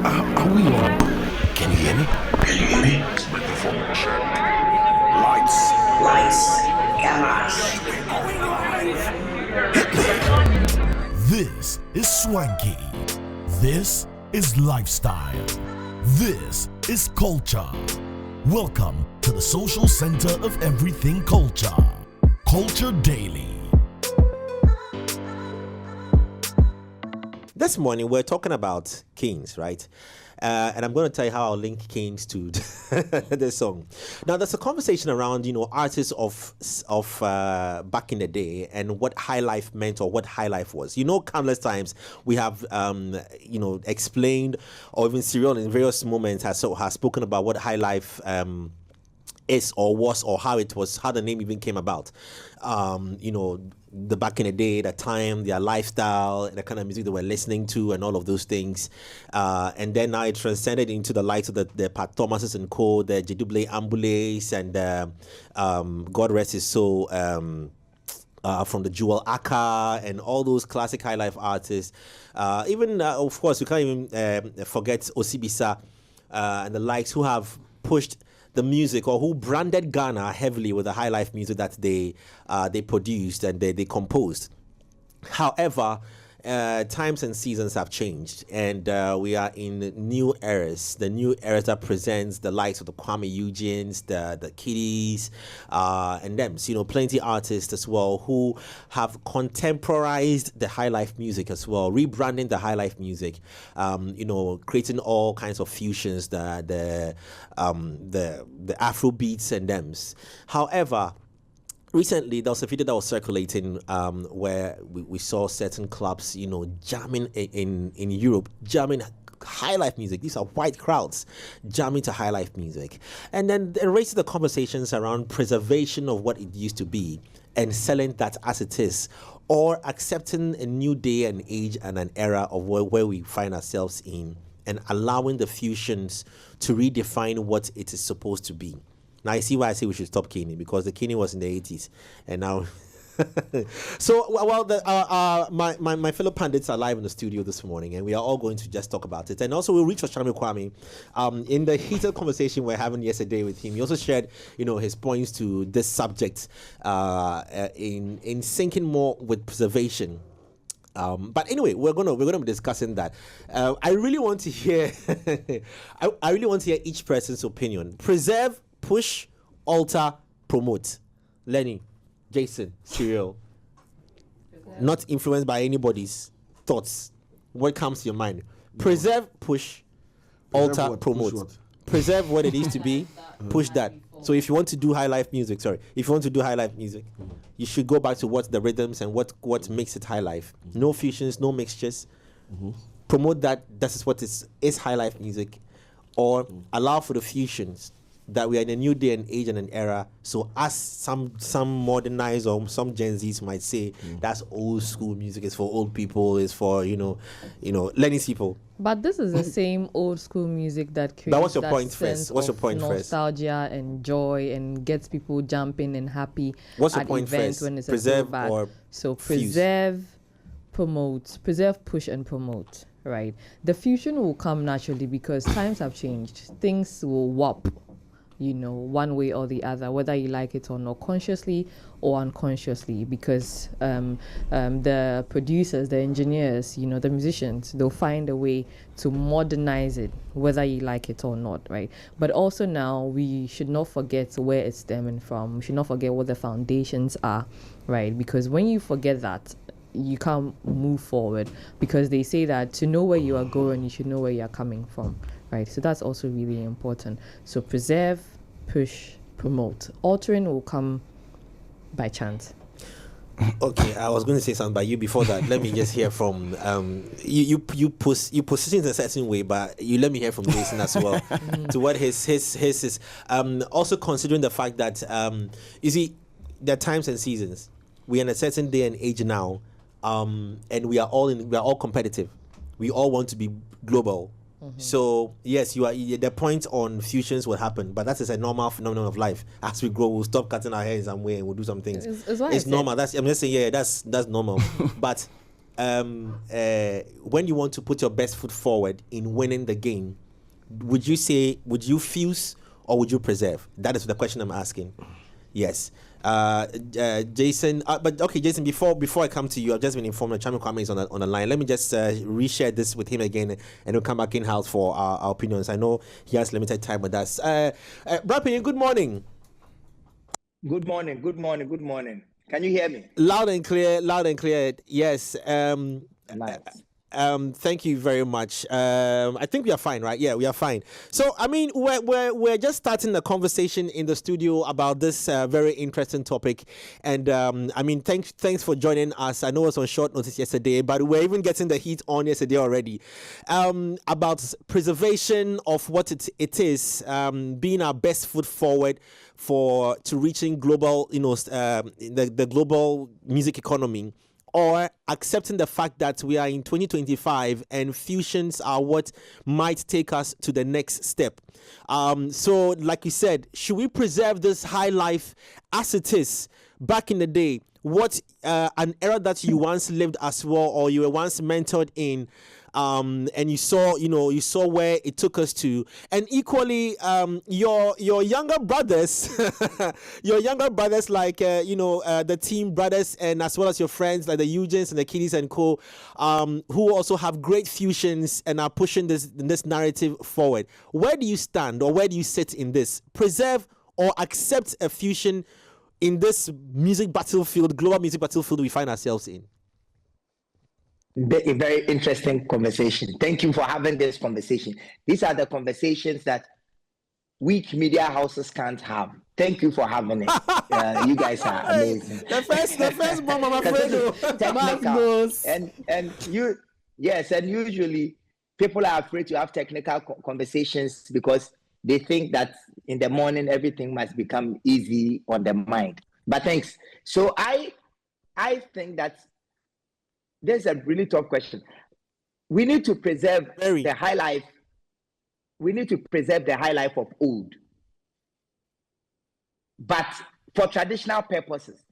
Are we on? Can you hear me? Can you hear me? Microphone check. Lights, cameras. This is swanky. This is lifestyle. This is culture. Welcome to the social center of everything culture. Culture Daily. This morning we're talking about kings, right? And I'm going to tell you how I'll link kings to this song. Now, there's a conversation around, artists of back in the day and what Highlife meant or what Highlife was. Countless times we have, explained, or even Cyril in various moments has spoken about what Highlife is or was, or how it was, how the name even came about. The back in the day, the time, their lifestyle, the kind of music they were listening to, and all of those things. And then now it transcended into the likes of the Pat Thomases and co, the Jeduble Ambulance, and God rest his soul, from the Jewel Aka and all those classic Highlife artists. Even, of course, we can't even forget Osibisa and the likes who have pushed the music, or who branded Ghana heavily with the Highlife music that they produced and they composed. However, times and seasons have changed, and we are in new eras. The new eras that presents the likes of the Kwame Eugenes, the Kiddies, and them. Plenty artists as well who have contemporized the Highlife music as well, rebranding the Highlife music. Creating all kinds of fusions, the Afro beats and thems. However, recently, there was a video that was circulating where we saw certain clubs, jamming in Europe, jamming Highlife music. These are white crowds jamming to Highlife music. And then it raises the conversations around preservation of what it used to be and selling that as it is, or accepting a new day and age and an era of where we find ourselves in, and allowing the fusions to redefine what it is supposed to be. Now, I see why I say we should stop caning, because the caning was in the 80s, and now... So, my fellow pundits are live in the studio this morning, and we are all going to just talk about it. And also, we'll reach Okyeame Kwame. In the heated conversation we were having yesterday with him, he also shared, his points to this subject in syncing more with preservation. But anyway, we're gonna be discussing that. I really want to hear, I really want to hear each person's opinion. Preserve, push, alter, promote. Lenny, Jason, Cyril. Not influenced by anybody's thoughts. What comes to your mind? Preserve, push, alter, what? promote. Push what? Preserve what it is to be, push that. So if you want to do Highlife music, you should go back to what the rhythms and what makes it Highlife. No fusions, no mixtures. Promote that. This is what is Highlife music, or allow for the fusions. That we are in a new day and age and an era. So as some modernized or some Gen Zs might say, that's old school music. It's for old people. It's for Lenny's people. But this is the same old school music that creates But what's your that point sense first? What's your of point first? nostalgia and joy, and gets people jumping and happy What's your at point events first? when it's Preserve a throwback. or So fuse? preserve, push, and promote. Right. The fusion will come naturally because times have changed. Things will warp, one way or the other, whether you like it or not, consciously or unconsciously, because the producers, the engineers, the musicians, they'll find a way to modernize it, whether you like it or not, right? But also now, we should not forget where it's stemming from. We should not forget what the foundations are, right? Because when you forget that, you can't move forward, because they say that to know where you are going, you should know where you are coming from, right? So that's also really important. So preserve, push, promote. Altering will come by chance. Okay, I was going to say something, but you before that, let me just hear from you position in a certain way, but you let me hear from Jason as well to what his is. Also considering the fact that you see, there are times and seasons. We are in a certain day and age now, and we are all competitive. We all want to be global. So yes, the point on fusions will happen, but that is a normal phenomenon of life. As we grow, we'll stop cutting our hair in some way and we'll do some things. It's normal. I'm just saying, that's normal. But when you want to put your best foot forward in winning the game, would you fuse or would you preserve? That is the question I'm asking. Yes. Jason, but okay, Jason, before I come to you, I've just been informed that Okyeame Kwame is on the line. Let me just reshare this with him again, and we'll come back in-house for our opinions. I know he has limited time with us. Brapin, good morning. Good morning. Can you hear me? Loud and clear. Yes. Nice. Thank you very much. I think we are fine, right? Yeah, we are fine. So, I mean, we're just starting the conversation in the studio about this very interesting topic, and I mean, thanks for joining us. I know it was on short notice yesterday, but we're even getting the heat on yesterday already. About preservation of what it is, being our best foot forward to reaching global, the global music economy, or accepting the fact that we are in 2025 and fusions are what might take us to the next step. So, like you said, should we preserve this high life as it is back in the day? What an era that you once lived as well, or you were once mentored in, and you saw where it took us to, and equally, your younger brothers, like the team brothers, and as well as your friends like the Eugens and the Kiddies and co, who also have great fusions and are pushing this narrative forward. Where do you stand, or where do you sit in this? Preserve or accept a fusion in this global music battlefield we find ourselves in? A very interesting conversation. Thank you for having this conversation. These are the conversations that weak media houses can't have. Thank you for having it. You guys are amazing. The first bomb, I'm afraid. Technical. And usually people are afraid to have technical conversations because they think that in the morning everything must become easy on the mind. But thanks. So I think that there's a really tough question. We need to preserve the high life. We need to preserve the high life of old, but for traditional purposes.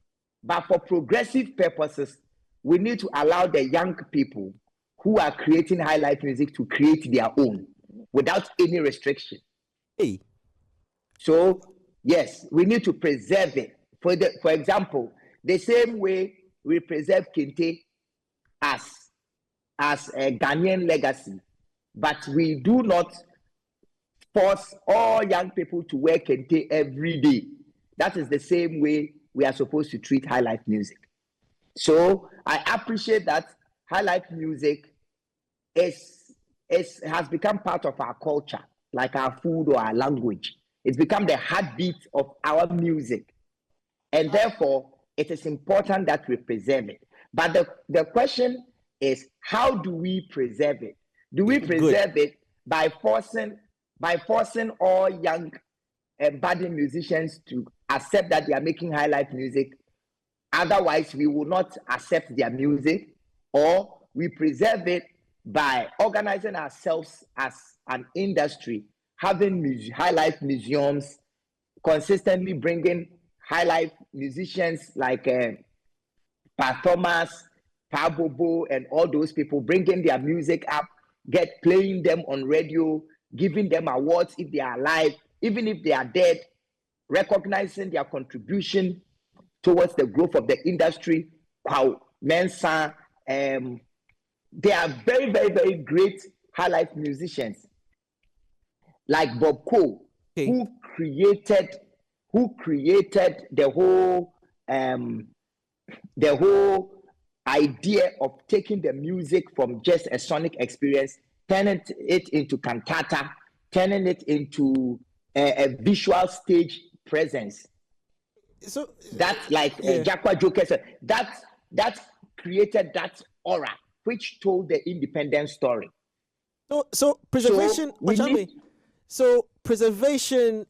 But for progressive purposes, we need to allow the young people who are creating high life music to create their own without any restriction. Hey. So yes, we need to preserve it. For example, the same way we preserve Kente as a Ghanaian legacy, but we do not force all young people to wear Kente every day. That is the same way we are supposed to treat high life music. So I appreciate that high life music has become part of our culture, like our food or our language. It's become the heartbeat of our music. And therefore, it is important that we preserve it. But the question is, how do we preserve it? Do we preserve it by forcing all young and budding musicians to accept that they are making high life music? Otherwise, we will not accept their music. Or we preserve it by organizing ourselves as an industry, having high life museums, consistently bringing high life musicians like Pa Thomas, Pa Bobo, and all those people, bringing their music up, playing them on radio, giving them awards if they are alive, even if they are dead, recognizing their contribution towards the growth of the industry. Wow, Mensa, they are very, very, very great high life musicians, like Bob Cole, okay, who created the whole idea of taking the music from just a sonic experience, turning it into cantata, turning it into a visual stage presence. So that's like Jacqua Joker said. That created that aura, which told the independent story. So preservation. So preservation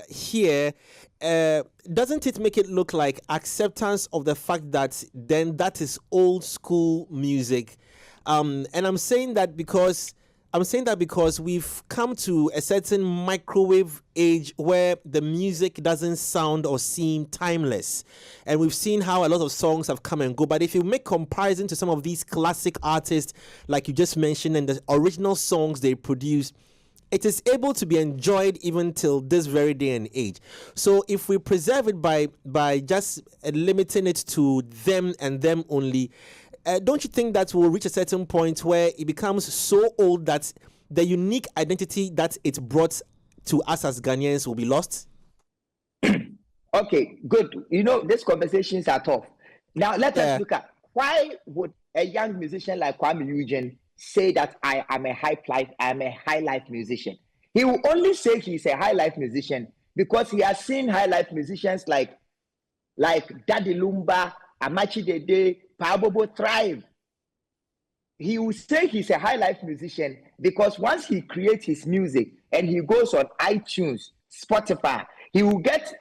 here, doesn't it make it look like acceptance of the fact that then that is old school music? And I'm saying that because I'm saying that because we've come to a certain microwave age where the music doesn't sound or seem timeless. And we've seen how a lot of songs have come and go. But if you make comparison to some of these classic artists, like you just mentioned, and the original songs they produce, it is able to be enjoyed even till this very day and age. So if we preserve it by just limiting it to them and them only, don't you think that will reach a certain point where it becomes so old that the unique identity that it brought to us as Ghanaians will be lost? Okay, good. These conversations are tough. Now let us look at, why would a young musician like Kwame Eugene say that I am a high life musician? He will only say he's a high life musician because he has seen high life musicians like Daddy Lumba, Amachi Dede, Pabobo thrive. He will say he's a high life musician because once he creates his music and he goes on iTunes, Spotify, he will get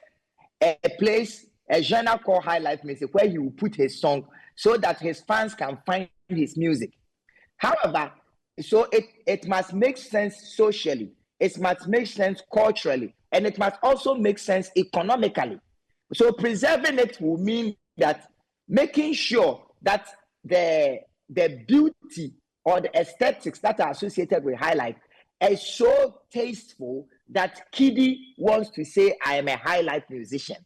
a place, a genre called high life music, where he will put his song so that his fans can find his music. However, so it must make sense socially, it must make sense culturally, and it must also make sense economically. So preserving it will mean that making sure that the beauty or the aesthetics that are associated with high life is so tasteful that Kiddy wants to say, I am a high life musician.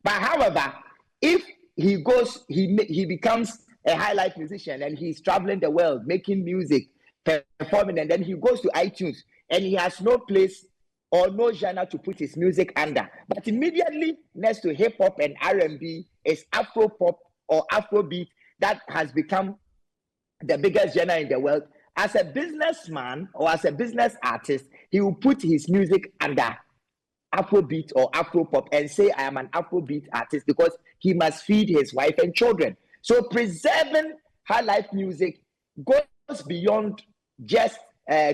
But however, if he goes, he becomes a high life musician and he's traveling the world, making music, performing, and then he goes to iTunes and he has no place or no genre to put his music under. But immediately next to hip hop and R&B is Afro pop or Afrobeat that has become the biggest genre in the world. As a businessman or as a business artist, he will put his music under Afrobeat or Afropop and say, I am an Afrobeat artist, because he must feed his wife and children. So preserving high life music goes beyond just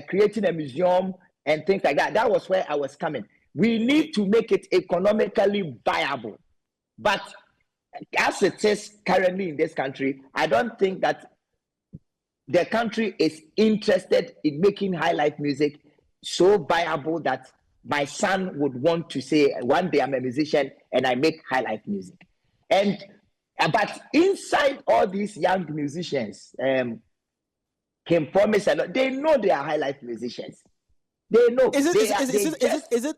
creating a museum and things like that. That was where I was coming. We need to make it economically viable. But as it is currently in this country, I don't think that the country is interested in making high life music so viable that my son would want to say, one day I'm a musician and I make high life music. And but inside all these young musicians, can promise a lot. They know they are high life musicians. They know. Is it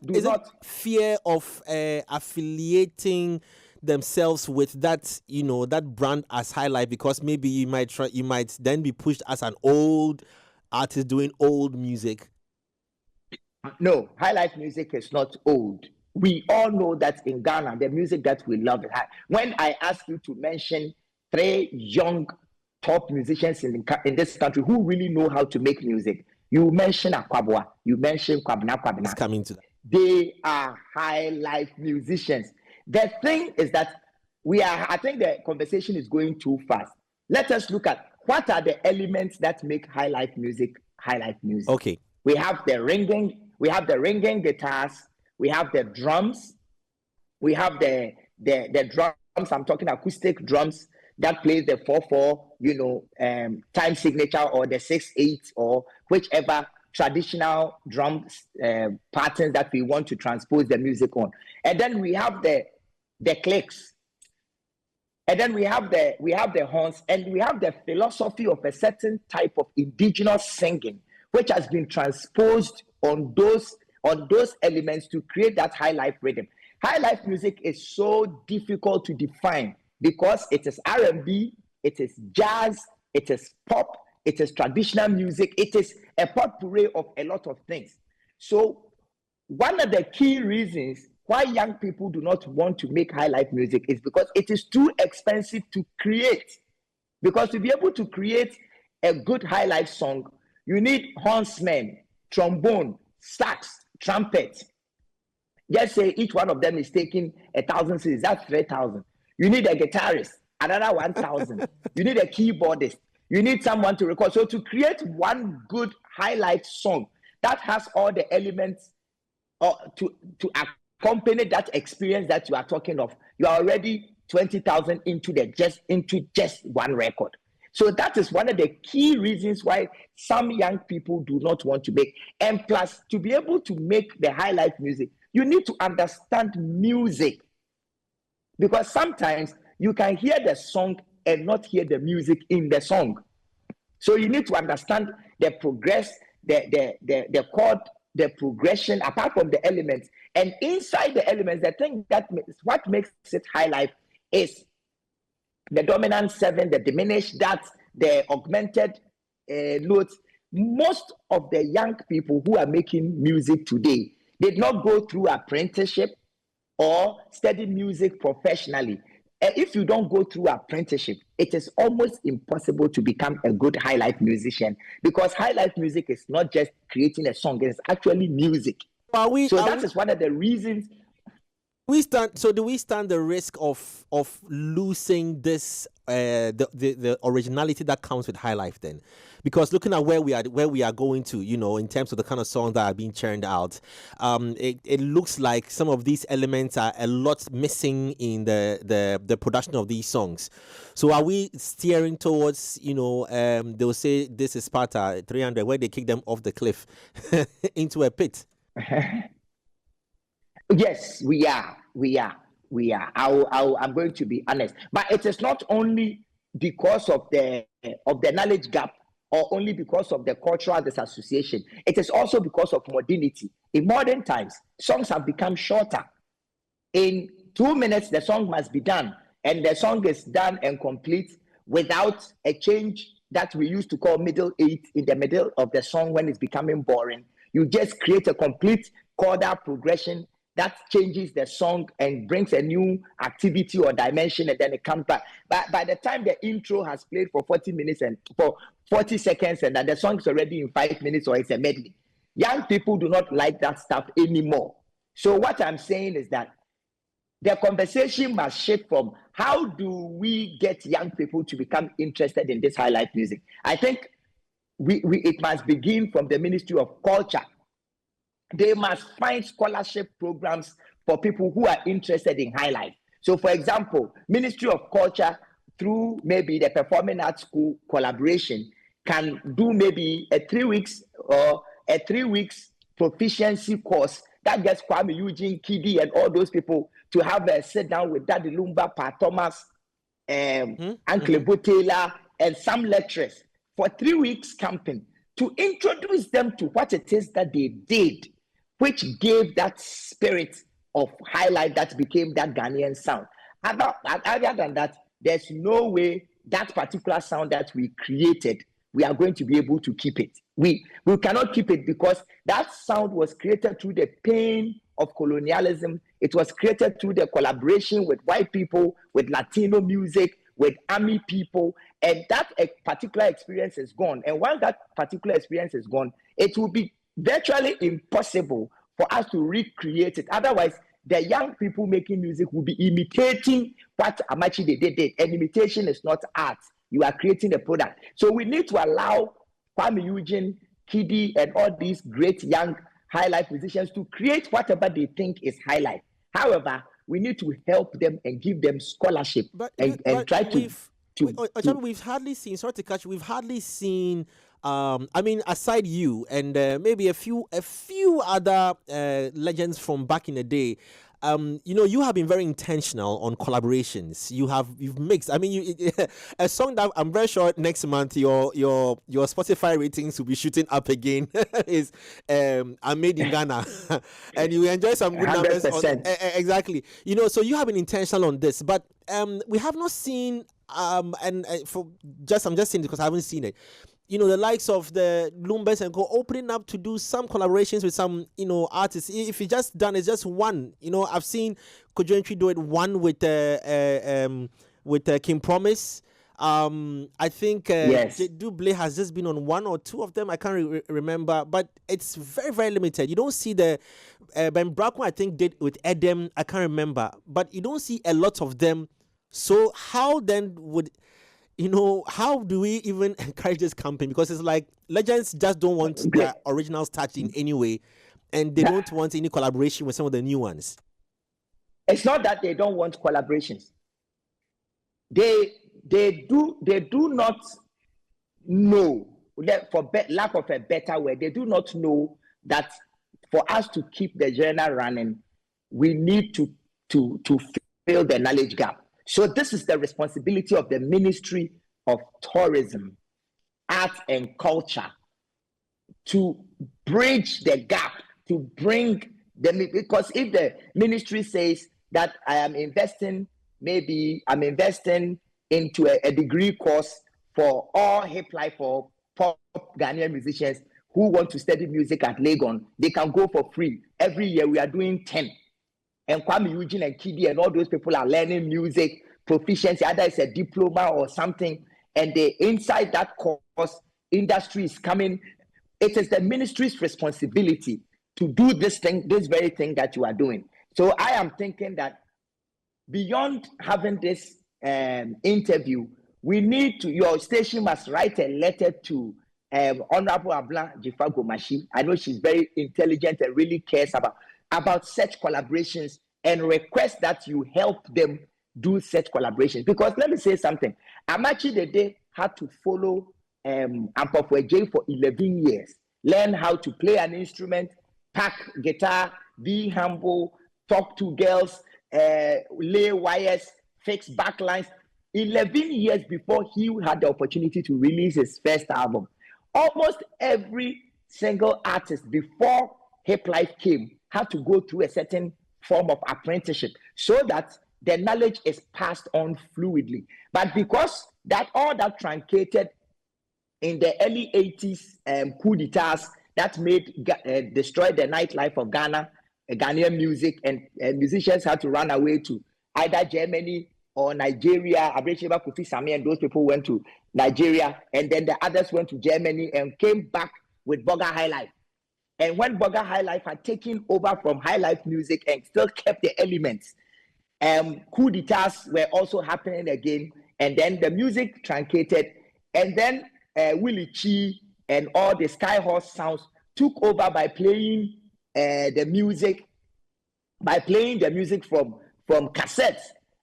fear of affiliating themselves with that, that brand as high life, because maybe you might then be pushed as an old artist doing old music? No, high life music is not old. We all know that in Ghana, the music that we love is high. When I ask you to mention 3 young top musicians in this country who really know how to make music, you mention Akwabwa, you mention Kwabena. It's coming to that. They are high life musicians. The thing is that I think the conversation is going too fast. Let us look at what are the elements that make high life music high life music. Okay. We have the ringing guitars, we have the drums, we have the drums, I'm talking acoustic drums that plays the 4/4, time signature, or the 6/8, or whichever traditional drums patterns that we want to transpose the music on. And then we have the clicks. And then we have the horns, and we have the philosophy of a certain type of indigenous singing, which has been transposed on those elements to create that high life rhythm. High life music is so difficult to define because it is R&B, it is jazz, it is pop, it is traditional music, it is a potpourri of a lot of things. So one of the key reasons why young people do not want to make high life music is because it is too expensive to create. Because to be able to create a good high life song, you need hornsmen, trombone, sax, trumpet. Just say each one of them is taking 1,000 cedis, that's 3,000. You need a guitarist, another 1,000. You need a keyboardist. You need someone to record. So to create one good high life song that has all the elements to accompany that experience that you are talking of, you are already 20,000 into just one record. So that is one of the key reasons why some young people do not want to make. And plus, to be able to make the high life music, you need to understand music. Because sometimes you can hear the song and not hear the music in the song. So you need to understand the progress, the chord, the progression, apart from the elements. And inside the elements, the thing what makes it high life is the dominant seven, the diminished, the augmented notes. Most of the young people who are making music today did not go through apprenticeship or study music professionally. If you don't go through apprenticeship, it is almost impossible to become a good high life musician, because high life music is not just creating a song, it's actually music. That is one of the reasons. Do we stand the risk of losing this the originality that comes with high life then? Because looking at where we are going to, in terms of the kind of songs that are being churned out, it looks like some of these elements are a lot missing in the production of these songs. So are we steering towards, they'll say this is Sparta 300, where they kick them off the cliff into a pit? Yes, we are. I'm going to be honest, but it is not only because of the knowledge gap, or only because of the cultural disassociation. It is also because of modernity. In modern times, songs have become shorter. In 2 minutes, the song must be done, and the song is done and complete without a change that we used to call middle eight in the middle of the song when it's becoming boring. You just create a complete chordal progression that changes the song and brings a new activity or dimension, and then it comes back. But by the time the intro has played for 40 minutes and for 40 seconds, and then the song is already in 5 minutes, or it's a medley, young people do not like that stuff anymore. So what I'm saying is that the conversation must shift from how do we get young people to become interested in this high life music. I think it must begin from the Ministry of Culture. They must find scholarship programs for people who are interested in high life. So, for example, Ministry of Culture, through maybe the Performing Arts School collaboration, can do maybe a 3 weeks or a 3 weeks proficiency course that gets Kwame Eugene, Kidi, and all those people to have a sit down with Daddy Lumba, Pa Thomas, Uncle Taylor, and some lecturers for 3 weeks camping to introduce them to what it is that they did, which gave that spirit of high life that became that Ghanaian sound. Other than that, there's no way that particular sound that we created, we are going to be able to keep it. We cannot keep it, because that sound was created through the pain of colonialism. It was created through the collaboration with white people, with Latino music, with army people, and that particular experience is gone. And once that particular experience is gone, it will be virtually impossible for us to recreate it. Otherwise, the young people making music will be imitating what Amachi did. And imitation is not art. You are creating a product. So we need to allow Kwame Eugene, Kidi, and all these great young high life musicians to create whatever they think is high life. However, we need to help them and give them scholarship and try to. We've hardly seen. Sorry to catch. We've hardly seen. I mean, aside you and maybe a few other legends from back in the day. You have been very intentional on collaborations. You've mixed. I mean, a song that I'm very sure next month your Spotify ratings will be shooting up again is "I'm Made in Ghana," and you enjoy some good 100%. numbers. Exactly. So you have been intentional on this, but we have not seen. I'm just saying because I haven't seen it. The likes of the Lumbers and Co opening up to do some collaborations with some, artists. If it's just done, it's just one. I've seen Kojo do it one with King Promise. I think yes. Dublé has just been on one or two of them. I can't remember, but it's very, very limited. You don't see the Ben Braco, I think, did with Edem. I can't remember, but you don't see a lot of them. So how then would how do we even encourage this campaign? Because it's like legends just don't want their originals touched in any way, and they don't want any collaboration with some of the new ones. It's not that they don't want collaborations. They do not know, lack of a better word, they do not know that for us to keep the journal running, we need to fill the knowledge gap. So this is the responsibility of the Ministry of Tourism, Arts and Culture to bridge the gap, to bring them, because if the ministry says that I'm investing into a degree course for all Highlife for pop Ghanaian musicians who want to study music at Legon, they can go for free. Every year we are doing 10. And Kwame, Eugene, and Kidi, and all those people are learning music proficiency, either it's a diploma or something. And inside that course, industry is coming. It is the ministry's responsibility to do this very thing that you are doing. So I am thinking that beyond having this interview, your station must write a letter to Honorable Abla Jifa-Gomashi. I know she's very intelligent and really cares about such collaborations, and request that you help them do such collaborations. Because let me say something. Amachi Dede had to follow Ampofwe for 11 years, learn how to play an instrument, pack guitar, be humble, talk to girls, lay wires, fix backlines. 11 years before he had the opportunity to release his first album. Almost every single artist before Highlife came had to go through a certain form of apprenticeship so that the knowledge is passed on fluidly. But because all that truncated in the early 80s coup d'etats that destroyed the nightlife of Ghana, Ghanaian music, and musicians had to run away to either Germany or Nigeria. Abrecheba Kofi Sami and those people went to Nigeria, and then the others went to Germany and came back with Burger Highlife. And when Burger Highlife had taken over from Highlife music and still kept the elements, coup d'etats were also happening again, and then the music truncated, and then Willie Chi and all the Skyhorse sounds took over by playing the music from cassettes,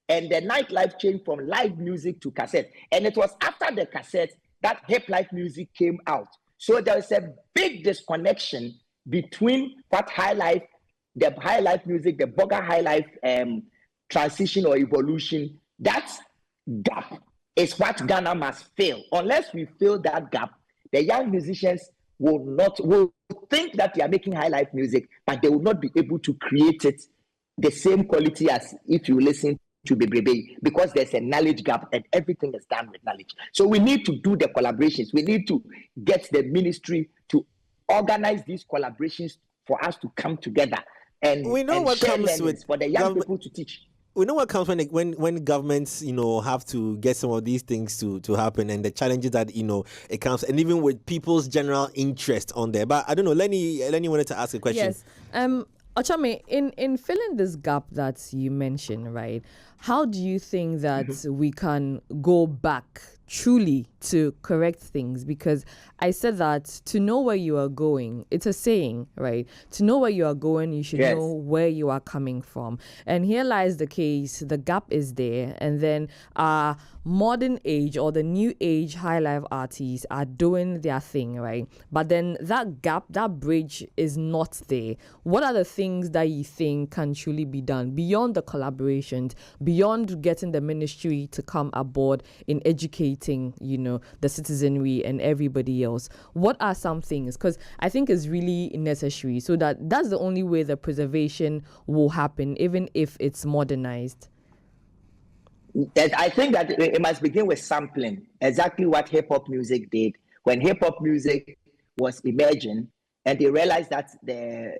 and the nightlife changed from live music to cassette. And it was after the cassette that Highlife music came out. So there is a big disconnection between what the Highlife music, the Burger Highlife transition or evolution. That gap is what Ghana must fill. Unless we fill that gap, the young musicians will think that they are making Highlife music, but they will not be able to create it the same quality as if you listen to Bebrebe, because there's a knowledge gap and everything is done with knowledge. So we need to do the collaborations. We need to get the ministry to organize these collaborations for us to come together and we know what share comes with for the young people to teach. We know what comes when governments, have to get some of these things to happen, and the challenges that, it comes, and even with people's general interest on there. But I don't know, Lenny wanted to ask a question. Yes. Okyeame, in filling this gap that you mentioned, right, how do you think that we can go back truly to correct things? Because I said that to know where you are going, it's a saying, right? To know where you are going, you should know where you are coming from. And here lies the case, the gap is there. And then our modern age or the new age Highlife artists are doing their thing, right? But then that gap, that bridge is not there. What are the things that you think can truly be done beyond the collaborations, beyond getting the ministry to come aboard in educating, the citizenry and everybody else? What are some things? Because I think it's really necessary, so that's the only way the preservation will happen, even if it's modernized. I think that it must begin with sampling, exactly what hip hop music did. When hip hop music was emerging, and they realized that the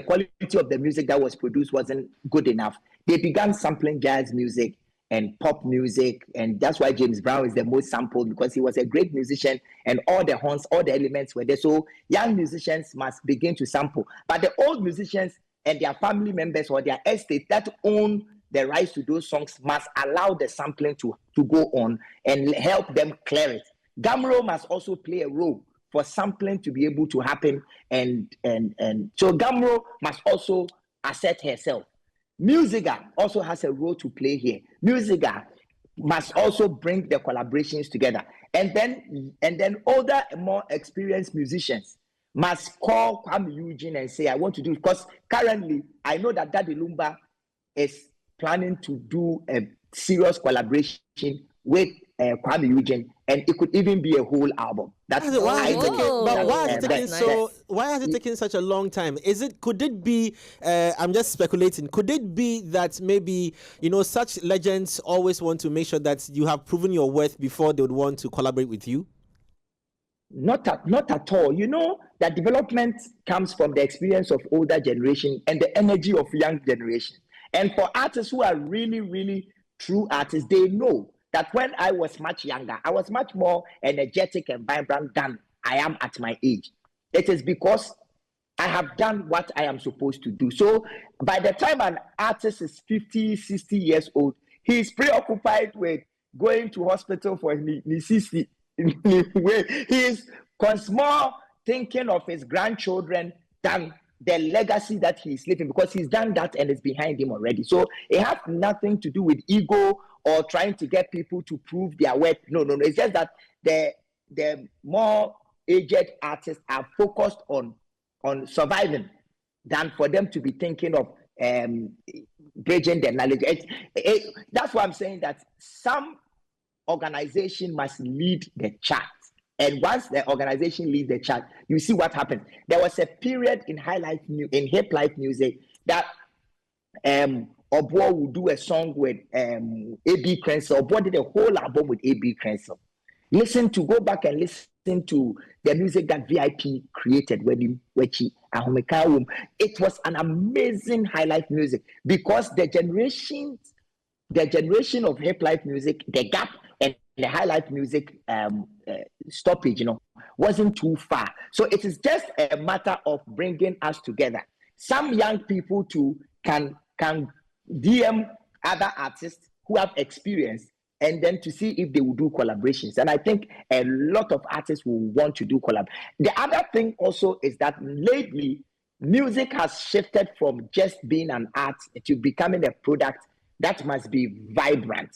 quality of the music that was produced wasn't good enough, they began sampling jazz music and pop music, and that's why James Brown is the most sampled, because he was a great musician and all the horns, all the elements were there. So young musicians must begin to sample, but the old musicians and their family members or their estate that own the rights to those songs must allow the sampling to go on and help them clear it. Gamro must also play a role for sampling to be able to happen, and so Gamro must also assert herself. Musica also has a role to play here. Musica, must also bring the collaborations together. And then older, more experienced musicians must call Kwame Eugene and say, I want to do it. Because currently, I know that Daddy Lumba is planning to do a serious collaboration with Kwame Eugene, and it could even be a whole album. Why has it taken such a long time? Could it be, I'm just speculating, could it be that maybe, such legends always want to make sure that you have proven your worth before they would want to collaborate with you? Not at all. That development comes from the experience of older generation and the energy of young generation. And for artists who are really, really true artists, they know that when I was much younger, I was much more energetic and vibrant than I am at my age. It is because I have done what I am supposed to do. So by the time an artist is 50, 60 years old, he is preoccupied with going to hospital for necessity. He is more thinking of his grandchildren than the legacy that he's living, because he's done that and it's behind him already. So it has nothing to do with ego or trying to get people to prove their worth. No. It's just that the more aged artists are focused on surviving than for them to be thinking of bridging their knowledge. That's why I'm saying that some organization must lead the chart. And once the organization leads the chart, you see what happens. There was a period in hip life music that Obo would do a song with A.B. Crenshaw. Obo did a whole album with A.B. Crenshaw. Go back and listen to the music that VIP created with him, it was an amazing Highlife music, because the generation of hip life music, the gap and the Highlife music stoppage, wasn't too far. So it is just a matter of bringing us together. Some young people too can DM other artists who have experience, and then to see if they will do collaborations. And I think a lot of artists will want to do collab. The other thing also is that lately, music has shifted from just being an art to becoming a product that must be vibrant.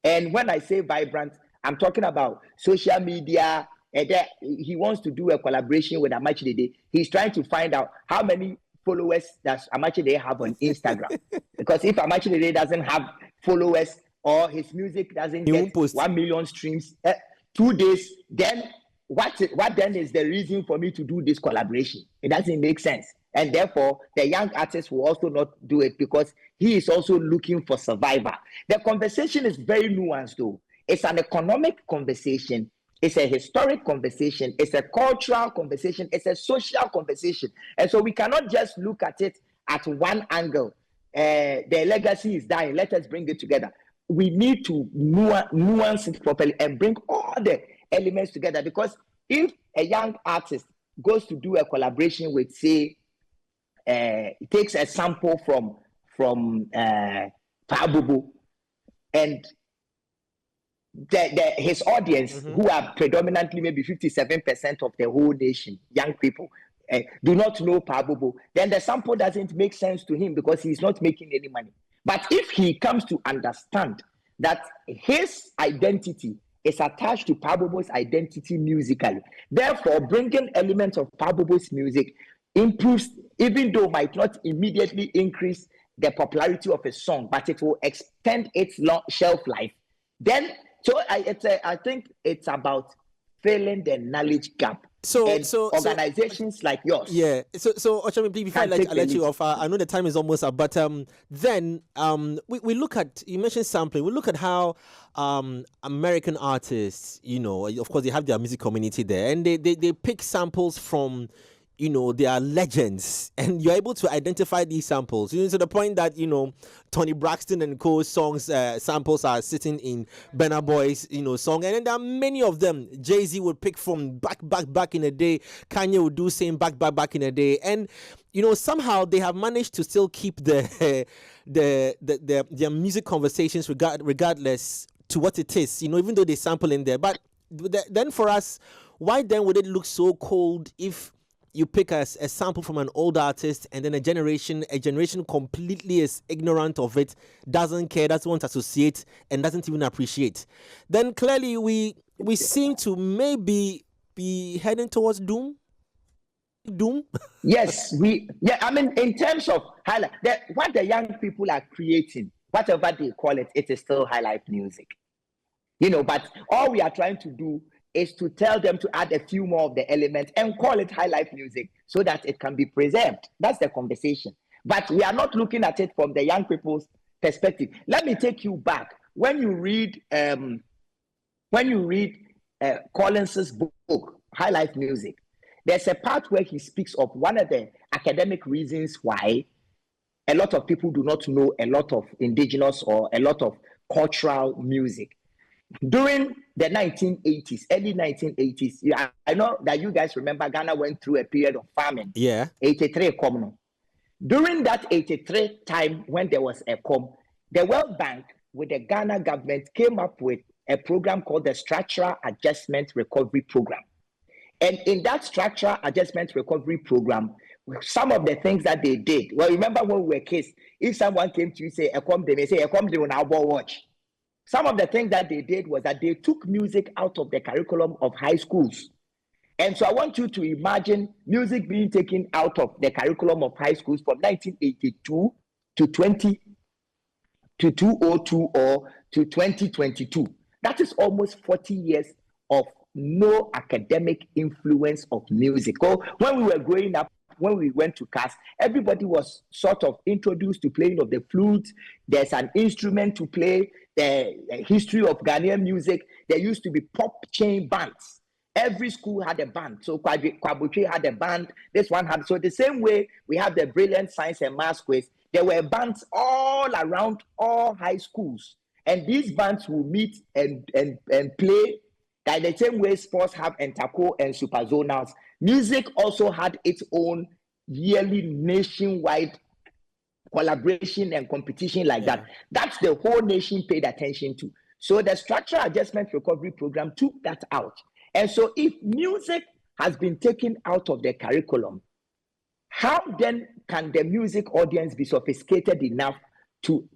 And when I say vibrant, I'm talking about social media. He wants to do a collaboration with Amachidede. He's trying to find out how many followers does Amachidede have on Instagram. Because if Amachidede doesn't have followers, or his music doesn't get 1 million streams 2 days, then what then is the reason for me to do this collaboration? It doesn't make sense. And therefore, the young artist will also not do it, because he is also looking for survivor. The conversation is very nuanced, though. It's an economic conversation. It's a historic conversation. It's a cultural conversation. It's a social conversation. And so we cannot just look at it at one angle. The legacy is dying. Let us bring it together. We need to nuance it properly and bring all the elements together. Because if a young artist goes to do a collaboration with, say, takes a sample from Pabubu, and his audience, who are predominantly maybe 57% of the whole nation, young people, do not know Pabubu, then the sample doesn't make sense to him, because he's not making any money. But if he comes to understand that his identity is attached to Pabubu's identity musically, therefore bringing elements of Pabubu's music improves, even though might not immediately increase the popularity of a song, but it will extend its shelf life. Then, I think it's about filling the knowledge gap. So organizations like yours. Yeah. So Okyeame, before I let you off, I know the time is almost up, but then we look at, you mentioned sampling. We look at how American artists, of course they have their music community there, and they pick samples from, they are legends, and you're able to identify these samples, to the point that, Tony Braxton and Co. songs, samples are sitting in Burna Boy's, song. And then there are many of them. Jay-Z would pick from back in the day. Kanye would do same back in the day. And, somehow they have managed to still keep their music conversations regardless to what it is, even though they sample in there. But then for us, why then would it look so cold if you pick a sample from an old artist, and then a generation completely is ignorant of it, doesn't care, doesn't want to associate, and doesn't even appreciate, then clearly we seem to maybe be heading towards doom. Yes, I mean, in terms of highlight, what the young people are creating, whatever they call it, it is still highlight music. But all we are trying to do is to tell them to add a few more of the elements and call it highlight music so that it can be preserved. That's the conversation. But we are not looking at it from the young people's perspective. Let me take you back. When you read Collins's book, Highlife Music, there's a part where he speaks of one of the academic reasons why a lot of people do not know a lot of indigenous or a lot of cultural music. During the 1980s, early 1980s, I know that you guys remember Ghana went through a period of famine. Yeah. 83 common. During that 83 time when there was a the World Bank with the Ghana government came up with a program called the Structural Adjustment Recovery Program. And in that Structural Adjustment Recovery Program, some of the things that they did, well, remember when we were kids, if someone came to you say, they may say, they will now watch. Some of the things that they did was that they took music out of the curriculum of high schools. And so I want you to imagine music being taken out of the curriculum of high schools from 1982 to 2002 or to 2022. That is almost 40 years of no academic influence of music. So when we were growing up, when we went to class, everybody was sort of introduced to playing of the flute. There's an instrument to play. The history of Ghanaian music, there used to be pop chain bands. Every school had a band. So Kwabuchi had a band. This one had. So the same way we have the brilliant science and math quiz, there were bands all around all high schools. And these bands will meet and play. Like the same way sports have Entaco and Super Zonals, music also had its own yearly nationwide collaboration and competition like that. That's the whole nation paid attention to. So the Structural Adjustment Recovery Program took that out. And so if music has been taken out of the curriculum, how then can the music audience be sophisticated enough to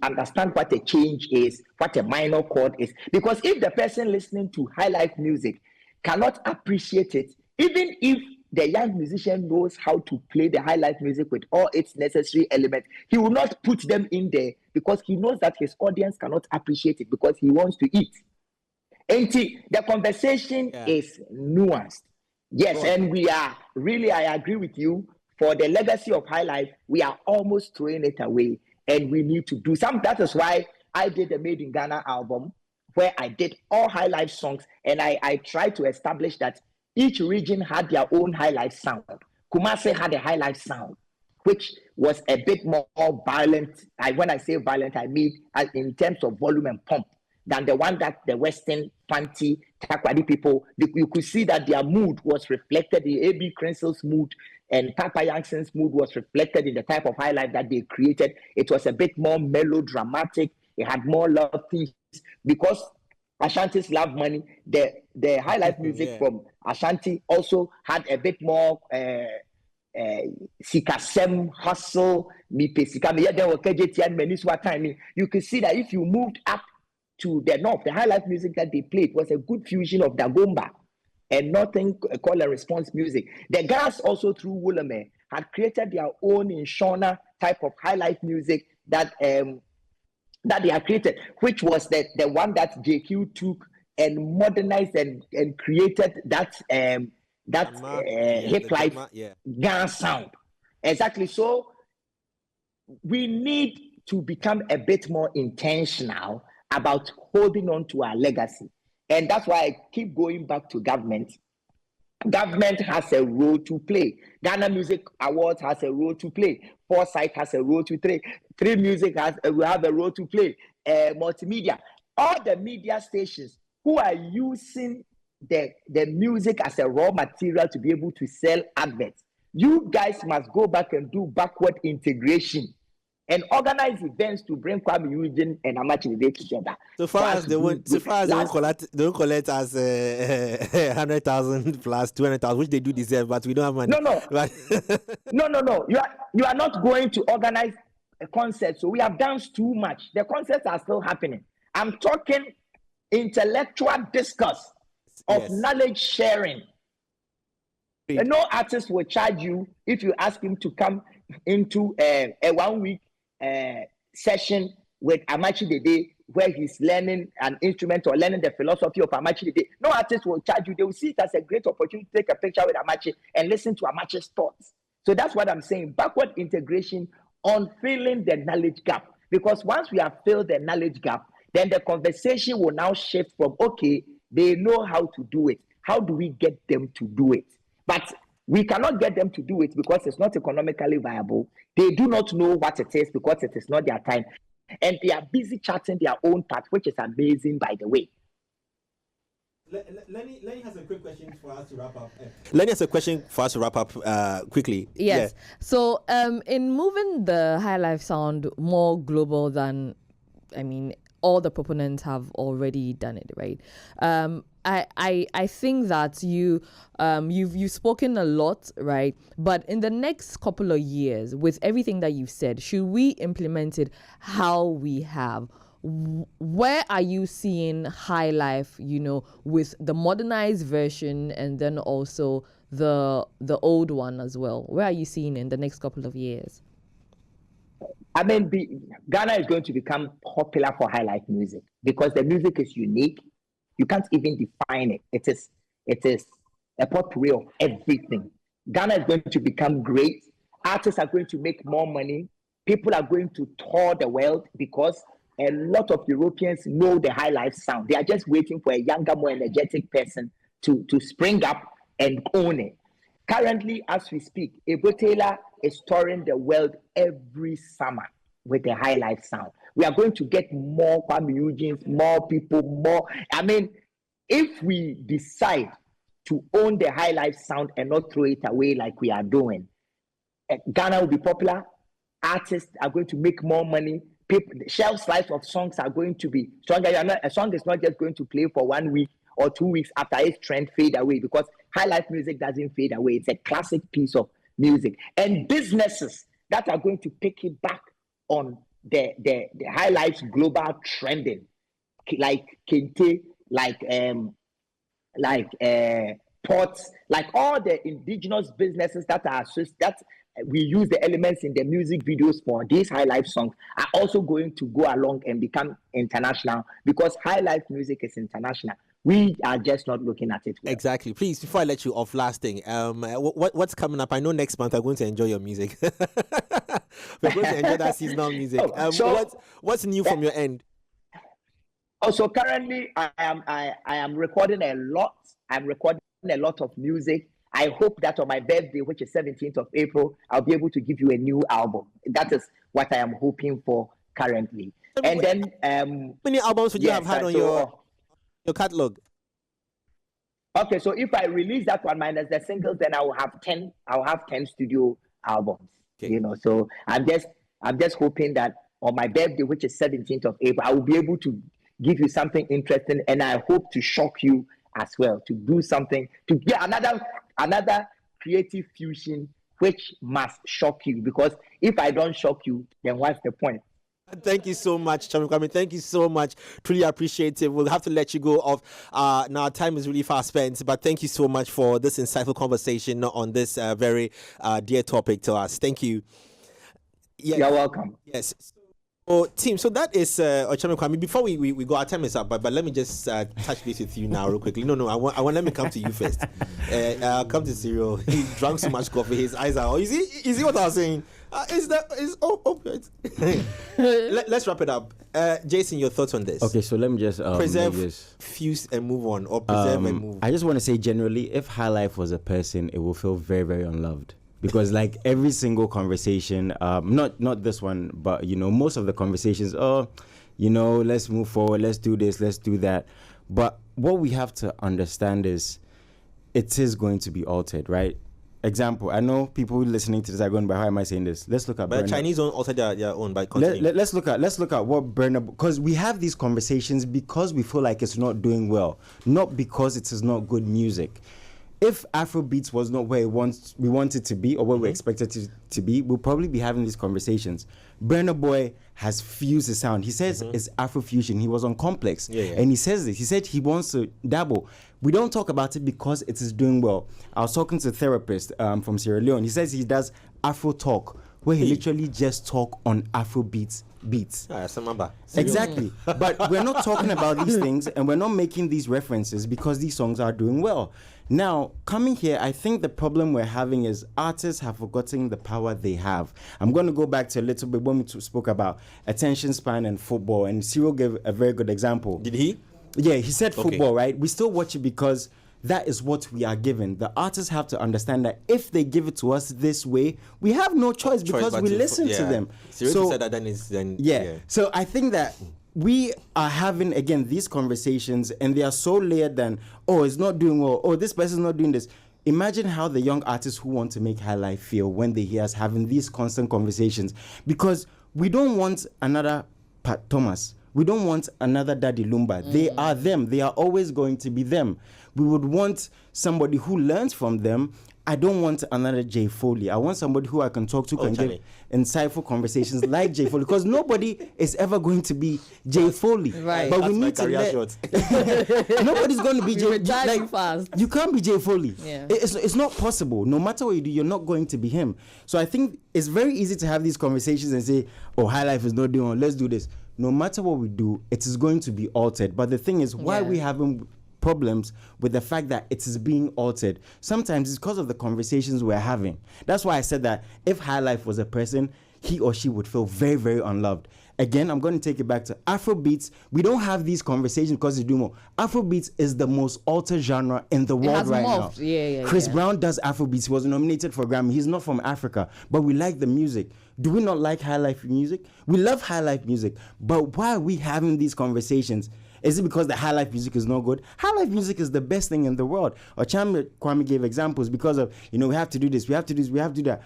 understand what a change is, what a minor chord is? Because if the person listening to highlife music cannot appreciate it, even if the young musician knows how to play the highlife music with all its necessary elements, he will not put them in there because he knows that his audience cannot appreciate it because he wants to eat. And the conversation is nuanced. Yes, and we are really, I agree with you, for the legacy of highlife, we are almost throwing it away. And we need to do some. That is why I did a Made in Ghana album where I did all highlife songs, and I tried to establish that each region had their own highlife sound. Kumasi had a highlife sound, which was a bit more violent. When I say violent, I mean in terms of volume and pump than the one that the Western Fanti Takwadi people. You could see that their mood was reflected. The A.B. Crensel's mood and Papa Yangson's mood was reflected in the type of highlife that they created. It was a bit more melodramatic. It had more love themes because Ashantis love money. The highlife music from Ashanti also had a bit more sikasem, hustle. You can see that if you moved up to the north, the highlife music that they played was a good fusion of Dagomba and nothing call and response music. The guys also through Wulame had created their own Inshona type of highlife music that they had created, which was the one that JQ took and modernized and created that hip life Ghana sound. Exactly. So we need to become a bit more intentional about holding on to our legacy. And that's why I keep going back to government. Government has a role to play. Ghana Music Awards has a role to play. Foresight has a role to play. Three Music will have a role to play. Multimedia. All the media stations who are using the music as a raw material to be able to sell adverts. You guys must go back and do backward integration and organize events to bring Kwame Eugene and Amachi Day together. So far as they won't collect us 100,000 plus 200,000, which they do deserve, but we don't have money. No. No. You are not going to organize a concert. So we have done too much. The concerts are still happening. I'm talking intellectual discourse of knowledge sharing. And no artist will charge you if you ask him to come into a 1 week session with Amachi Dede, where he's learning an instrument or learning the philosophy of Amachi Dede. No artist will charge you. They will see it as a great opportunity to take a picture with Amachi and listen to Amachi's thoughts. So that's what I'm saying. Backward integration on filling the knowledge gap. Because once we have filled the knowledge gap, then the conversation will now shift from, okay, they know how to do it. How do we get them to do it? But we cannot get them to do it because it's not economically viable. They do not know what it is because it is not their time. And they are busy charting their own path, which is amazing, by the way. Lenny has a quick question for us to wrap up. Lenny has a question for us to wrap up quickly. Yes. Yeah. So in moving the Highlife sound more global than, all the proponents have already done it, right? I think that you've spoken a lot, right? But in the next couple of years, with everything that you've said, should we implement it how we have? Where are you seeing Highlife, with the modernized version and then also the old one as well? Where are you seeing in the next couple of years? Ghana is going to become popular for Highlife music because the music is unique. You can't even define it. It is a potpourri of everything. Ghana is going to become great. Artists are going to make more money. People are going to tour the world because a lot of Europeans know the Highlife sound. They are just waiting for a younger, more energetic person to spring up and own it. Currently, as we speak, Ebo Taylor is touring the world every summer with the Highlife sound. We are going to get more Kwame Eugenes, more people, more. If we decide to own the Highlife sound and not throw it away like we are doing, Ghana will be popular. Artists are going to make more money. The shelf life of songs are going to be stronger. A song is not just going to play for 1 week or 2 weeks after its trend fade away because Highlife music doesn't fade away. It's a classic piece of music. And businesses that are going to pick it back on the Highlife's global trending, like Kente, like ports, like all the indigenous businesses that are that we use the elements in the music videos for these Highlife songs are also going to go along and become international because Highlife music is international. We are just not looking at it well. Exactly. Please, before I let you off, last thing. What's coming up? I know next month I'm going to enjoy your music. We're going to enjoy that seasonal music. What's new from your end? Also, currently I am recording a lot. I'm recording a lot of music. I hope that on my birthday, which is 17th of April, I'll be able to give you a new album. That is what I am hoping for currently. And then how many albums would you have had on your catalog? Okay, so if I release that one minus the singles, then I will have 10. I'll have 10 studio albums. Okay. So I'm just hoping that on my birthday, which is 17th of April, I will be able to give you something interesting, and I hope to shock you as well, to do something, to get another creative fusion which must shock you, because if I don't shock you, then what's the point? Thank you so much, Okyeame Kwame. Thank you so much. Truly appreciate it. We'll have to let you go off. Now, time is really fast spent, but thank you so much for this insightful conversation on this very dear topic to us. Thank you. Yes. You're welcome. Yes. Oh, team, so that is Okyeame Kwame. Before we go, our time is up, but let me just touch base with you now real quickly. No, I want let me come to you first. I'll come to Cyril. He drank so much coffee, his eyes are... You see what I was saying? Let's wrap it up. Jason, your thoughts on this? Okay, so let me just... preserve, fuse, and move on, or preserve and move. I just want to say generally, if Highlife was a person, it will feel very, very unloved. Because like every single conversation, not this one, but most of the conversations, let's move forward, let's do this, let's do that. But what we have to understand is it is going to be altered, right? example, I know people listening to this are going, by how am I saying this? Let's look at But Burna. Chinese own also their own by continuing. Let's look at what Burna, because we have these conversations because we feel like it's not doing well, not because it is not good music. If Afrobeats was not where we want it to be or where we expected it to be, we'll probably be having these conversations. Burna Boy has fused the sound. He says it's Afrofusion. He was on Complex. And he says this. He said he wants to dabble. We don't talk about it because it is doing well. I was talking to a therapist from Sierra Leone. He says he does Afro Talk, where he literally just talk on Afrobeats beats. Exactly. But we're not talking about these things and we're not making these references because these songs are doing well. Now, coming here, I think the problem we're having is artists have forgotten the power they have. I'm going to go back to a little bit when we spoke about attention span and football, and Cyril gave a very good example. Did he? Yeah, he said football, right? We still watch it because that is what we are given. The artists have to understand that if they give it to us this way, we have no choice because we listen to them. So said that then So I think that we are having, again, these conversations and they are so layered than, oh, it's not doing well, oh, this person's not doing this. Imagine how the young artists who want to make Highlife feel when they hear us having these constant conversations, because we don't want another Pat Thomas. We don't want another Daddy Lumba. They are them. They are always going to be them. We would want somebody who learns from them. I don't want another Jay Foley. I want somebody who I can talk to, can give insightful conversations like Jay Foley, because nobody is ever going to be Jay Foley. Right. But we need to nobody's going to be Jay Foley. Fast. You can't be Jay Foley. Yeah. It's not possible. No matter what you do, you're not going to be him. So I think it's very easy to have these conversations and say, oh, Highlife is not doing, let's do this. No matter what we do, it is going to be altered. But the thing is, why we having problems with the fact that it is being altered? Sometimes it's because of the conversations we're having. That's why I said that if Highlife was a person, he or she would feel very, very unloved. Again, I'm going to take it back to Afrobeats. We don't have these conversations because they do more. Afrobeats is the most altered genre in the world right now. Chris Brown does Afrobeats. He was nominated for a Grammy. He's not from Africa, but we like the music. Do we not like Highlife music? We love Highlife music, but why are we having these conversations? Is it because the Highlife music is not good? Highlife music is the best thing in the world. Okyeame Kwame gave examples because of, we have to do this, we have to do this, we have to do that.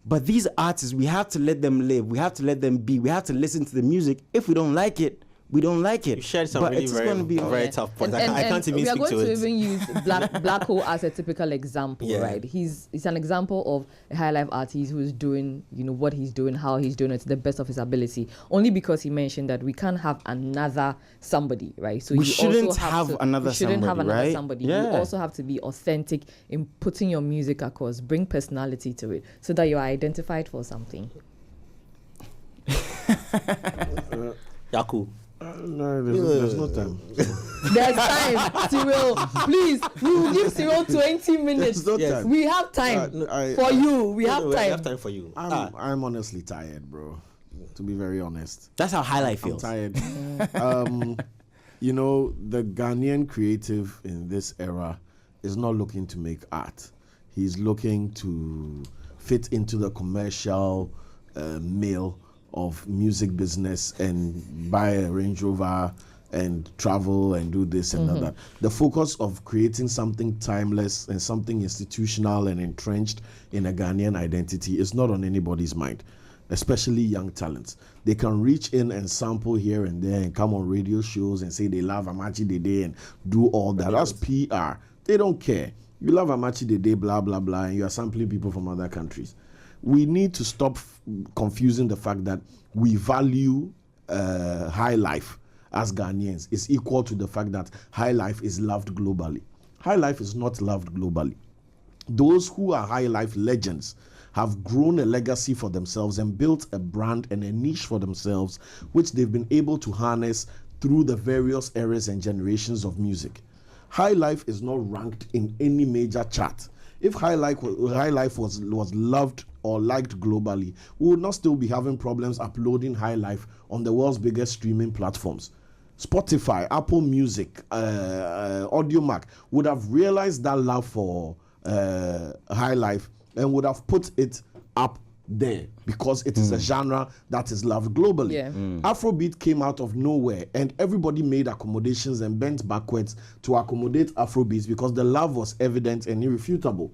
But these artists, we have to let them live. We have to let them be. We have to listen to the music. If we don't like it, we don't like it. You shared some really very tough points. I can't even speak to it. We are going to even use Black Hole as a typical example, right? He's an example of a Highlife artist who is doing, what he's doing, how he's doing it to the best of his ability. Only because he mentioned that we can't have another somebody, right? So we shouldn't have another somebody. You also have to be authentic in putting your music across. Bring personality to it so that you are identified for something. Yaku. No, there's no time. There's time, Cyril. Please, we will give Cyril 20 minutes. There's no time. We have time for you. We have time. We have time for you. I'm honestly tired, bro. To be very honest. That's how Highlife feels. I'm tired. The Ghanaian creative in this era is not looking to make art. He's looking to fit into the commercial mill of music business and buy a Range Rover and travel and do this and that. The focus of creating something timeless and something institutional and entrenched in a Ghanaian identity is not on anybody's mind, especially young talents. They can reach in and sample here and there and come on radio shows and say they love Amachi Dede and do all that. That's PR. They don't care. You love Amachi Dede, blah, blah, blah, and you are sampling people from other countries. We need to stop confusing the fact that we value Highlife as Ghanaians is equal to the fact that Highlife is loved globally. Highlife is not loved globally. Those who are Highlife legends have grown a legacy for themselves and built a brand and a niche for themselves, which they've been able to harness through the various eras and generations of music. Highlife is not ranked in any major chart. If Highlife was loved or liked globally, we would not still be having problems uploading Highlife on the world's biggest streaming platforms. Spotify, Apple Music, Audiomack would have realized that love for Highlife and would have put it up there because it is a genre that is loved globally. Afrobeat came out of nowhere and everybody made accommodations and bent backwards to accommodate Afrobeats because the love was evident and irrefutable.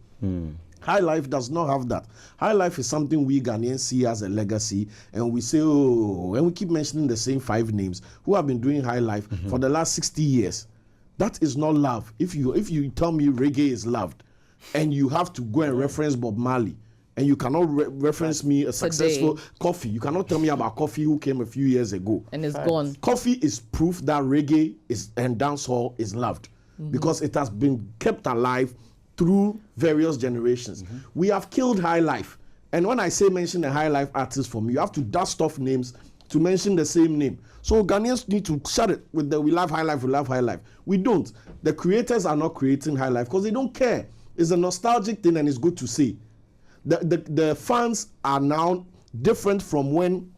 Highlife does not have that. Highlife is something we Ghanaians see as a legacy, and we say, oh, and we keep mentioning the same 5 names who have been doing Highlife for the last 60 years. That is not love. If you tell me reggae is loved, and you have to go and reference Bob Marley, and you cannot reference me a successful Coffee, you cannot tell me about Coffee who came a few years ago. And it's gone. Coffee is proof that reggae and dancehall is loved because it has been kept alive through various generations. We have killed Highlife. And when I say mention a Highlife artist for me, you have to dust off names to mention the same name. So Ghanaians need to shut it with the we love Highlife, we love Highlife. We don't. The creators are not creating Highlife because they don't care. It's a nostalgic thing and it's good to see. The fans are now different from when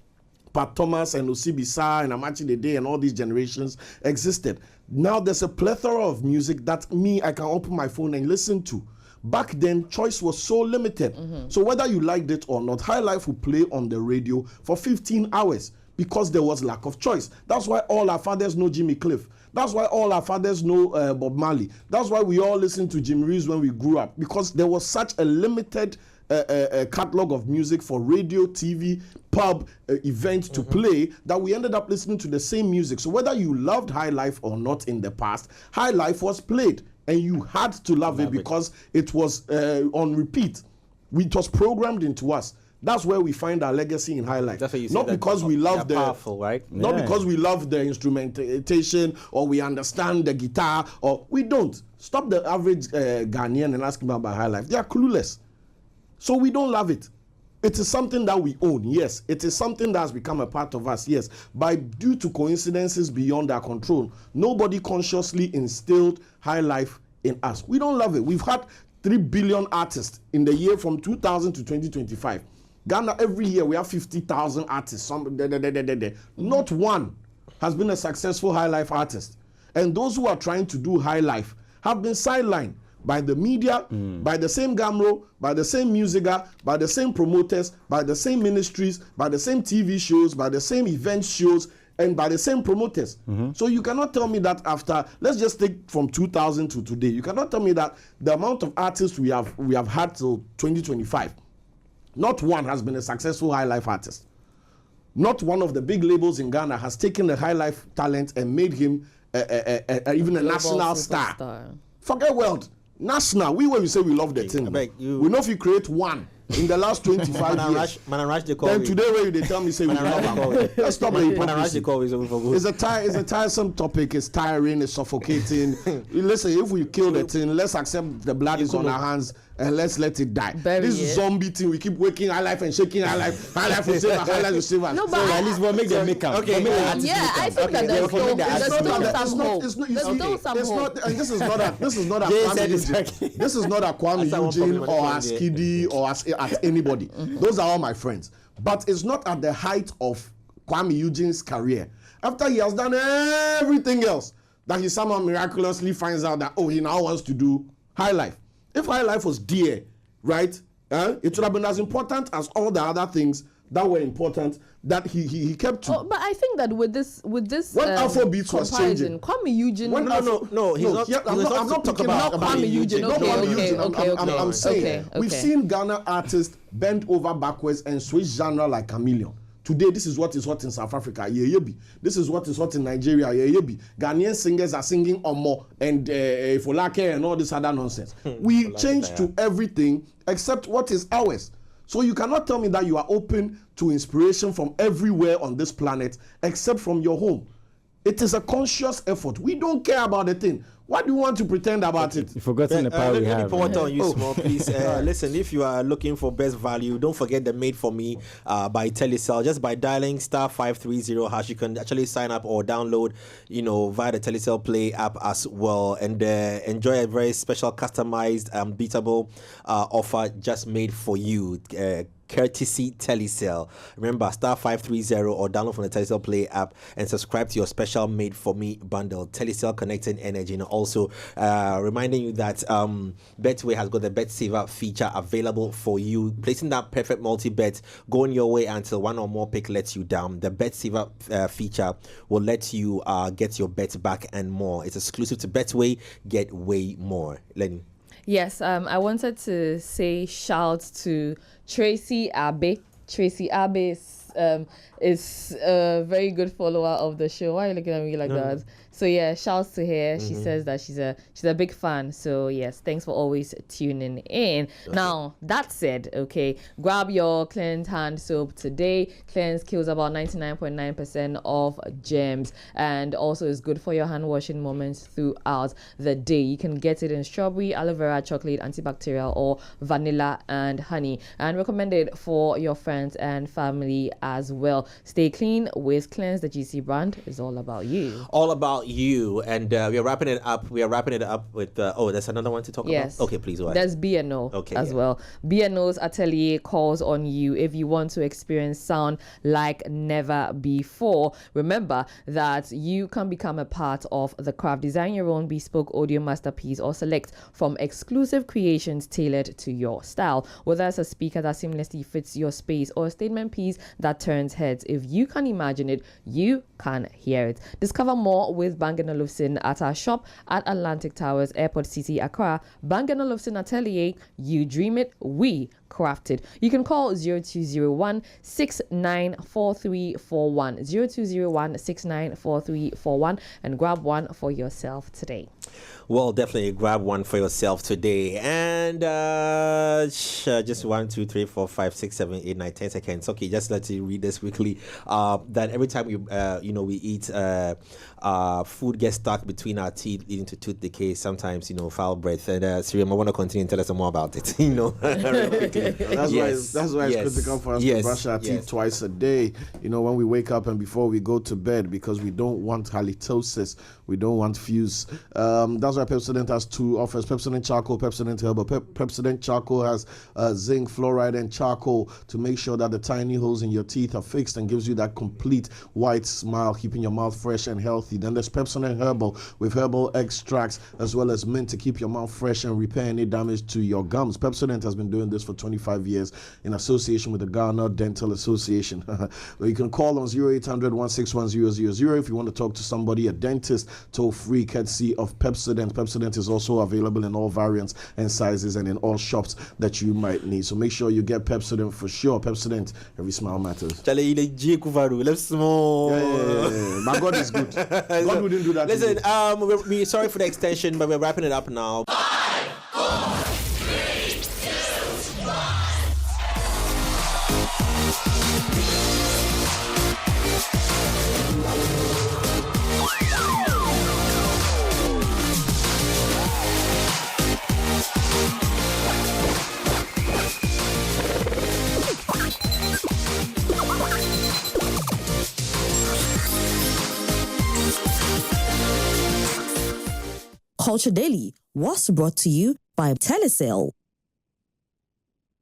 Pat Thomas and Osibisa and Amachi Dede and all these generations existed. Now there's a plethora of music that I can open my phone and listen to. Back then, choice was so limited. So whether you liked it or not, Highlife would play on the radio for 15 hours because there was lack of choice. That's why all our fathers know Jimmy Cliff. That's why all our fathers know Bob Marley. That's why we all listened to Jim Reeves when we grew up, because there was such a limited catalog of music for radio, TV, pub, events to play that we ended up listening to the same music. So whether you loved Highlife or not in the past, Highlife was played and you had to love it because it was on repeat. It was programmed into us. That's where we find our legacy in Highlife. That's what you not because we love the powerful, right? Not because we love the instrumentation or we understand the guitar, or we don't. Stop the average Ghanaian and ask him about Highlife. They are clueless. So we don't love it. It is something that we own, yes. It is something that has become a part of us, yes. But due to coincidences beyond our control, nobody consciously instilled Highlife in us. We don't love it. We've had 3 billion artists in the year from 2000 to 2025. Ghana, every year we have 50,000 artists. Not one has been a successful Highlife artist. And those who are trying to do Highlife have been sidelined by the media, by the same Gamro, by the same Musica, by the same promoters, by the same ministries, by the same TV shows, by the same event shows, and by the same promoters. So you cannot tell me that after, let's just take from 2000 to today, you cannot tell me that the amount of artists we have had till 2025, not one has been a successful Highlife artist. Not one of the big labels in Ghana has taken the Highlife talent and made him even a national star. Forget world. National, we say we love the thing. We know if you create one in the last 25 years. Then today when they tell me say we love them. Let's stop the hypocrisy. It's a tiresome topic. It's tiring. It's suffocating. Listen, if we kill the thing, let's accept the blood is on our hands and let's let it die. This zombie thing, we keep waking Highlife and shaking Highlife. Highlife will save us. Highlife will save us. No, but So at least we'll make them make up. Okay. I think that there's still some hope. And this is not a Kwame Eugene or as Kiddy or as anybody. Those are all my friends. But it's not at the height of Kwame Eugene's career. After he has done everything else, that he somehow miraculously finds out that, he now wants to do Highlife. If Highlife was dear, right, it would have been as important as all the other things that were important that he kept to. But I think that with this when Afrobeats was changing, Kwame Eugene. No, he's not. I'm not talking about Kwame Eugene. Kwame Eugene. I'm saying we've seen Ghana artists bend over backwards and switch genre like chameleon. Today, this is what is hot in South Africa. This is what is hot in Nigeria. Ghanaian singers are singing Omo and Folake and all this other nonsense. We change to everything except what is ours. So you cannot tell me that you are open to inspiration from everywhere on this planet except from your home. It is a conscious effort. We don't care about the thing. What do you want to pretend about it? You've forgotten the power we have. Let me point on you small, please. Listen, if you are looking for best value, don't forget the Made For Me by Telecel. Just by dialing *530# you can actually sign up or download, via the Telecel Play app as well, and enjoy a very special, customized, beatable offer just made for you. Courtesy Telecel. Remember, *530 or download from the Telecel Play app and subscribe to your special Made For Me bundle. Telecel, connecting energy. And also reminding you that Betway has got the Bet Saver feature available for you. Placing that perfect multi-bet, going your way until one or more pick lets you down. The Bet Saver feature will let you get your bet back and more. It's exclusive to Betway. Get way more. Lenny. Yes, I wanted to say shout to Tracy Abe. Tracy Abe is a very good follower of the show. Why are you looking at me like that? No. So yeah, shouts to her. She says that she's a big fan. So yes, thanks for always tuning in. Okay. Now that said, okay, grab your cleanse hand soap today. Cleanse kills about 99.9% of germs and also is good for your hand washing moments throughout the day. You can get it in strawberry, aloe vera, chocolate, antibacterial, or vanilla and honey, and recommended for your friends and family as well. Stay clean with Cleanse. The GC brand is all about you. All about you. And we are wrapping it up. We are wrapping it up with there's another one to talk yes. about. Okay, please go ahead. There's BNO as well. BNO's Atelier calls on you if you want to experience sound like never before. Remember that you can become a part of the craft. Design your own bespoke audio masterpiece or select from exclusive creations tailored to your style. Whether it's a speaker that seamlessly fits your space or a statement piece that turns heads, if you can imagine it, you can hear it. Discover more with Bang & Olufsen at our shop at Atlantic Towers, Airport City, Accra. Bang & Olufsen Atelier, you dream it, we craft it. You can call 0201 694341, 0201 694341, and grab one for yourself today. Well, definitely grab one for yourself today. And just 1, 2, 3, 4, 5, 6, 7, 8, 9, 10 seconds. Okay, just let you read this quickly. That every time we eat, food gets stuck between our teeth, leading to tooth decay. Sometimes, foul breath. And Siriam, I want to continue and tell us more about it. Real quickly. That's why it's critical for us to brush our teeth twice a day. When we wake up and before we go to bed, because we don't want halitosis, we don't want fuse. That's why Pepsodent has two offers: Pepsodent Charcoal, Pepsodent Herbal. Pepsodent Charcoal has zinc, fluoride, and charcoal to make sure that the tiny holes in your teeth are fixed and gives you that complete white smile, keeping your mouth fresh and healthy. Then there's Pepsodent Herbal with herbal extracts as well as mint to keep your mouth fresh and repair any damage to your gums. Pepsodent has been doing this for 25 years in association with the Ghana Dental Association. You can call on 0800 161 000 if you want to talk to somebody, a dentist, toll free, courtesy of Pepsodent. Pepsodent is also available in all variants and sizes and in all shops that you might need. So make sure you get Pepsodent for sure. Pepsodent, every smile matters. Let's small. Yeah. My God is good. God wouldn't do that. Listen, we're sorry for the extension, but we're wrapping it up now. 5, 4, 3, 2, 1. Culture Daily was brought to you by Telecel.